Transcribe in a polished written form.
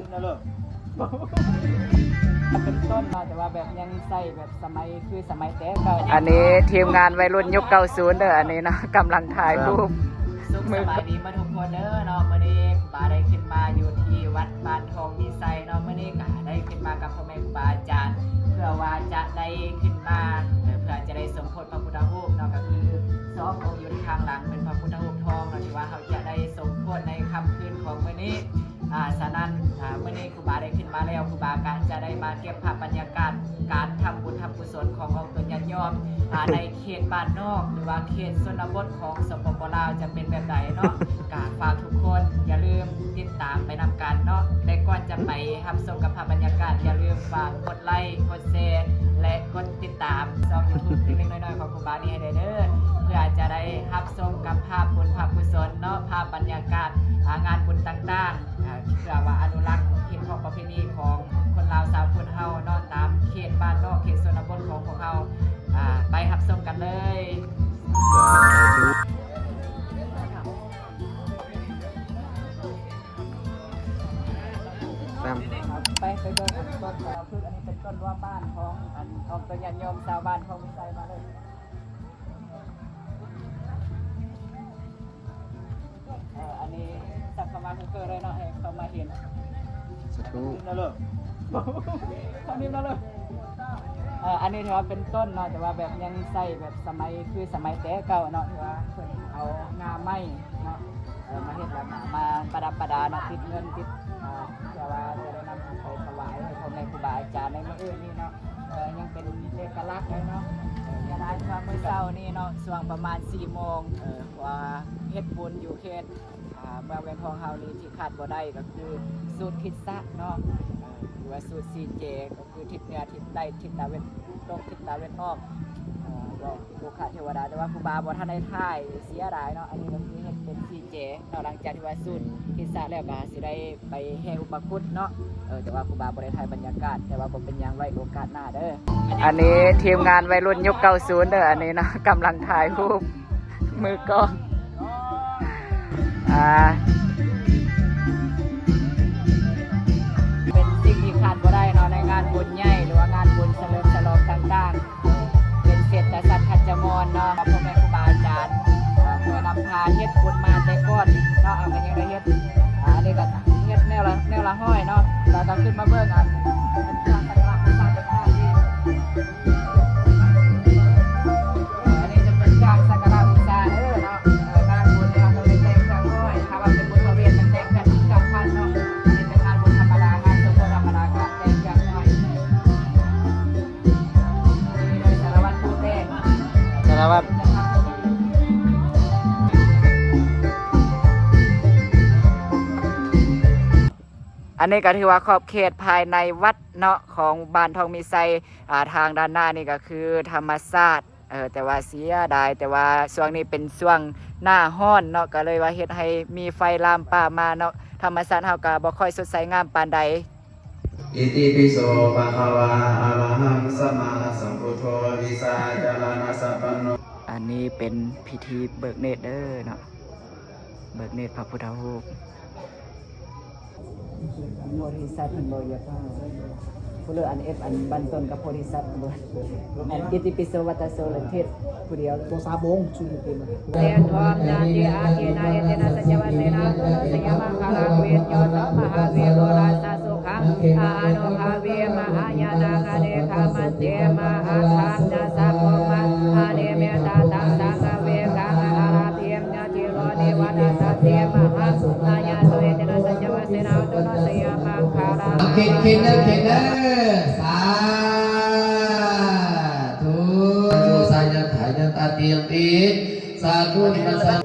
เป็นต้นเนาะแต่ว่าแบบยังใส่แบบสมัยคือสมัยแต่เก่า อันนี้ทีมงานวัยรุ่นยุค90เด้ออันนี้นะกำลังถ่ายรูป สุขสบายดีมาทุกคนเด้อเนาะมื้อนี้ครูบาได้ขึ้นมาอยู่ที่วัดบ้านทองมีไซเนาะมื้อนี้ก็ได้ขึ้นมากับพ่อแม่ครูบาอาจารย์เพื่อว่าจะได้ขึ้นมาเพื่อจะได้สมโภชพระพุทธรูปเนาะก็คือสององค์อยู่ทางหลังเป็นพระพุทธรูปทองเนาะที่ว่าเขาจะได้สมโภชในค่ำคืนของมื้อนี้ฉะนั้นมื้อนี้ครูบาได้ขึ้นมาแล้วครูบาก็จะได้มาเก็บภาพบรรยากาศการทำบุญทำกุศลขององค์ญาติโยมในเขตบ้านนอกหรือว่าเขตชนบทของสปป.ลาวจะเป็นแบบใดเนาะ กาฝากทุกคนอย่าลืมติดตามไปนำกันเนาะแต่ก่อนจะไปรับชมกับภาพบรรยากาศอย่าลืมฝากกดไลค์กดแชร์และกดติดตามช่อง YouTube เล็กๆน้อยๆของครูบานี่ให้ได้เด้อเพื่อจะได้รับชมกับภาพบุญภาพกุศลเนาะภาพบรรยากาศงานบุญต่างๆเพื่อว่าอนุรักษ์เห็นของประเพณีของคนลาวชาวพุทธเฮาเนาะตามเขตบ้านนอกเขตชนบทของพวกเฮาไปรับชมกันเลยไปเดินต้นพืชอันนี้เป็นต้นว่าบ้านของตัวญาติโยมชาวบ้านของมิไซมาเลยอันนี้สักประมาณเกินเลยเนาะให้เขามาเห็นสักครู่นั่นเลยตอนนี้นั่นเลยอันนี้ถือว่าเป็นต้นเนาะแต่ว่าแบบยังใส่แบบสมัยคือสมัยแต่เก่าเนาะที่ว่าเอางาไม้เนาะมาเห็นแบบมาประดับประดาเนาะติดเงินติดแต่ว่าจะได้นำไปถวายให้พ่อแม่ครูบาอาจารย์ในมื้ออื่นนี่เนาะยังเป็นเอกลักษณ์เลยเนาะยานาช่วงมื้อเช้านี่เนาะช่วงประมาณ4 โมงว่าเฮ็ดบุญอยู่เขตเมืองเวียงทองเฮานี่ที่ขาดบ่ได้ก็คือสูตรคิดซะเนาะหรือว่าสูตร 4J ก็คือทิศเหนือทิศใต้ทิศตะวันตกทิศตะวันออกลูกค้าเทวดาแต่ว่าครูบาบ่ทันได้ถ่ายเสียดายเนาะอันนี้ก็คือเฮ็ดเป็น 4J เนาะหลังจากที่ว่าสูตรคิดซะแล้วก็สิได้ไปแห่อุปคุตเนาะแต่ว่าครูบาบ่ได้ถ่ายบรรยากาศแต่ว่าบ่เป็นหยังไว้โอกาสหน้าเด้ออันนี้ทีมงานวัยรุ่นยุค90เด้ออันนี้นะกำลังถ่ายรูปมือกล้องเป็นสิ่งที่ขาดบ่ได้เนาะในงานบุญใหญ่หรือว่างานบุญเฉลิมฉลองต่างๆเป็นเศรษฐสัตว์ขัจจมรเนาะพ่อแม่ครูบาอาจารย์เพื่อนำพาเฮ็ดบุญมาแต่ก่อนเนาะเอาไปยังได้เฮ็ดนี่ก็เฮ็ดแนวละห้อยเนาะแล้วก็ขึ้นมาเบิ่งอันสร้างสักการะบูชาต่างๆที่อันนี้จะเป็นการสักการะบูชาเด้อเนาะงานบุญเนี่ยเราเป็นแต่งจังน้อยถ้าว่าเป็นบุญพระเวทมันแต่งกันกับพันเนาะอันนี้เป็นงานบุญธรรมดางานสมโภชธรรมดาการแต่งจังน้อยนี่โดยสารวัตรผู้แต่งสารวัตรอันนี้ก็ถือว่าขอบเขตภายในวัดเนาะของบ้านทองมีไซทางด้านหน้านี่ก็คือธรรมศาสตร์แต่ว่าเสียดายแต่ว่าช่วงนี้เป็นช่วงหน้าร้อนเนาะก็เลยว่าเฮ็ดให้มีไฟลามป่ามาเนาะธรรมศาสตร์เฮาก็บ่ค่อยสดใสงามปานใดอิติปิโสภะคะวาอะระหังสัมมาสัมพุทโธวิสาจารณะสัพพโนอันนี้เป็นพิธีเบิกเนตรเด้อเนาะเบิกเนตรพระพุทธรูปโพธิสัตว์เป็นบริยาภาผู้เลืออันเอฟอันบันต้นกับโพธิสัตว์บอันอิติปิโสวัตโสเลเทศผู้เดียวตัว3 โมงชุมเป็นเรียนทอมนาทีอาเกนาเอเตนะสัจวัตเสนาสยมังคารังเวทโยตมหาเวโรราชสุขังอานุภาเวมหายานาคาเดคามันเตมหาคามนาสัพพมัอาเนเมตาตังสังเวกังอาราเทียมนาจิโรเดวัตตะเทียมหาอายาสุเอเตนะสัจวัตเสนาตุนสยมังคารังเข็นสาธุสายันถ่ายยันตาเตียงปีสาธุนิมัสสะ